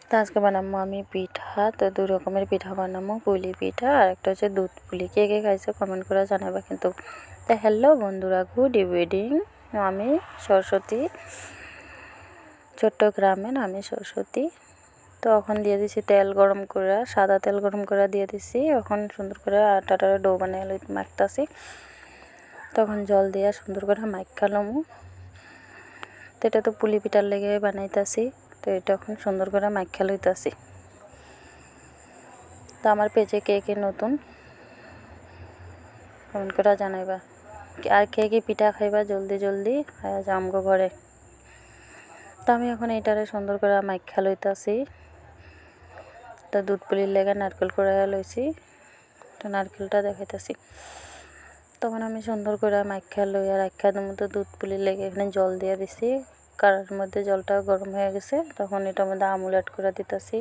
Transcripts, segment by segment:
তো আজকে বানাবো আমি পিঠা। তো 2 রকমের পিঠা বানাবো, পুলি পিঠা আর একটা হচ্ছে দুধ পুলি। কে কে খাইছে কমেন্ট করে জানাবা কিন্তু। তো হ্যালো বন্ধুরা, গুড ইভিনিং। আমি সরস্বতী, চট্টগ্রামের আমি সরস্বতী। তো এখন দিয়ে দিছি তেল গরম করে, সাদা তেল গরম করে দিয়ে দিছি। এখন সুন্দর করে আটাটার ডো বানিয়ে মাখতাছি। তখন জল দিয়ে সুন্দর করে মাখালামু। তো এটা তো পুলি পিঠার লেগে বানাইতাছি। তো এটা এখন সুন্দর করে মাখা লইতাছি। তো আমার পেজে কে কে নতুন কমেন্ট করে জানাইবা, আর কে কে পিঠা খাইবা জলদি জলদি আমগো ঘরে। তো আমি এখন এইটারে সুন্দর করে মাখা লইতাছি। তো দুধ পুলির লেগে নারকেল করে লইছি। তো নারকেলটা দেখাইতাছি। তখন আমি সুন্দর করে মাখা লইয়া রাখা দেবো। তো দুধ পুলির লেগে এখানে জল দিয়ে দিছি। কারার মধ্যে জলটা গরম হয়ে গেছে। তখন এটার মধ্যে আমুল অ্যাড করে দিতেছি,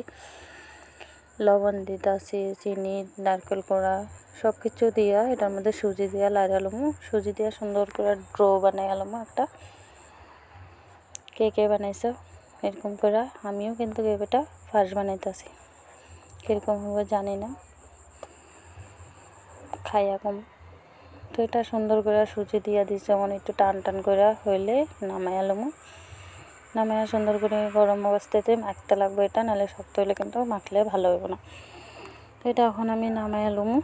লবণ দিতেছি, চিনি, নারকেল কোড়া সব কিছু দিয়া এটার মধ্যে সুজি দিয়া লাড়ালামু। সুজি দিয়া সুন্দর করে ড্রো বানাই আলামু একটা। কে কে বানাইছো এরকম করে? আমিও কিন্তু এটা ফার্স্ট বানাইতেছি, কীরকম হবে জানি না, খাইয়া কম। তো এটা সুন্দর করে সুজি দিয়া দিছে, যেমন একটু টান টান করে হইলে নামাই আলামু। নামাইয়া সুন্দর করে গরম অবস্থাতে মাখতে লাগবে এটা, নাহলে শক্ত হলে কিন্তু মাখলে ভালো হইব না। তো এটা এখন আমি নামাই আলুমু।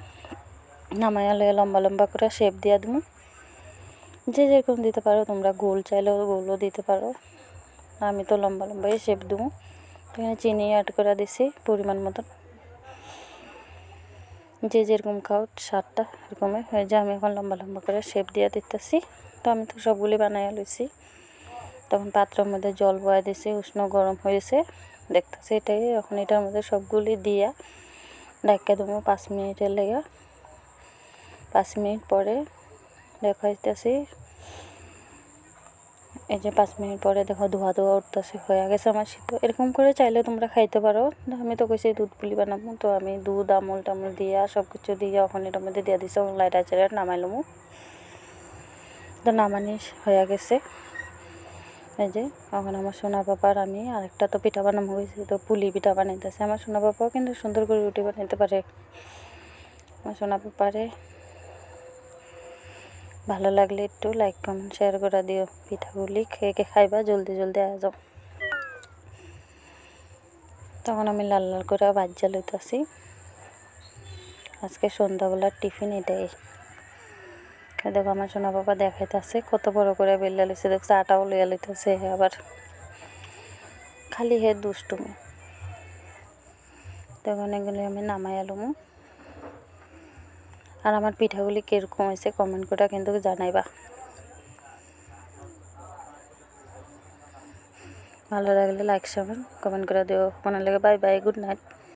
নামাইয়া লয়ে লম্বা লম্বা করে শেপ দিয়ে দেবো। যে যেরকম দিতে পারো তোমরা, গোল চাইলেও গোলও দিতে পারো। আমি তো লম্বা লম্বাই শেপ দেবো। তো এখানে চিনি অ্যাড করে দিছি পরিমাণ মতন। যে যেরকম খাও স্বাদটা এরকমই হয়ে যায়। আমি এখন লম্বা লম্বা করে শেপ দিয়ে দিতেছি। তো আমি তো সবগুলি বানাইয়া লইছি। তখন পাত্রের মধ্যে জল বয়া দিছি, উষ্ণ গরম হয়েছে দেখতেছি। এটাই এখন এটার মধ্যে সবগুলি দিয়া ঢাকা দেবো 5 মিনিটের লেগে। 5 মিনিট পরে দেখাইতেছি। এই যে 5 মিনিট পরে দেখো ধোয়া ধোয়া উঠতেছে, হয়ে গেছে আমার সিদ্ধ। এরকম করে চাইলে তোমরা খাইতে পারো। আমি তো কইছি দুধ পুলি বানাবো, তো আমি দুধ আমুল টামুল দিয়া সব কিছু দিয়ে এখন এটার মধ্যে দিয়ে দিছি। লাইটা চেড়ে নামাইলামু। তো নামানি হয়ে গেছে। এই যে এখন আমার সোনা পাপার আমি আরেকটা তো পিঠা বানাবো হয়েছে, তো পুলি পিঠা বানাইতেছে। আমার সোনা পাপাও কিন্তু সুন্দর করে রুটি বানাইতে পারে। আমার সোনা পাপারে ভালো লাগলে একটু লাইক কমেন্ট শেয়ার করে দিও। পিঠাগুলি খেয়ে খাইবা, জলদি জলদি আয়া যাও। তখন আমি লাল লাল করে ভাজা লইতেছি। আজকে সন্ধ্যাবেলার টিফিন এটাই। দেখো আমার সোনা বাবা দেখাইতেছে কত বড় করে বেল্লা লইছে, দেখছে আটাও লইয়া লইতেছে। আবার খালি হে দুষ্টুমি। তখন এগুলি আমি নামাই আলুমু। আর আমার পিঠাগুলি কীরকম হয়েছে কমেন্ট করে কিন্তু জানাইবা। ভালো লাগলে লাইক শেয়ার কমেন্ট করে দিও। মনে লাগে। Bye bye, good night.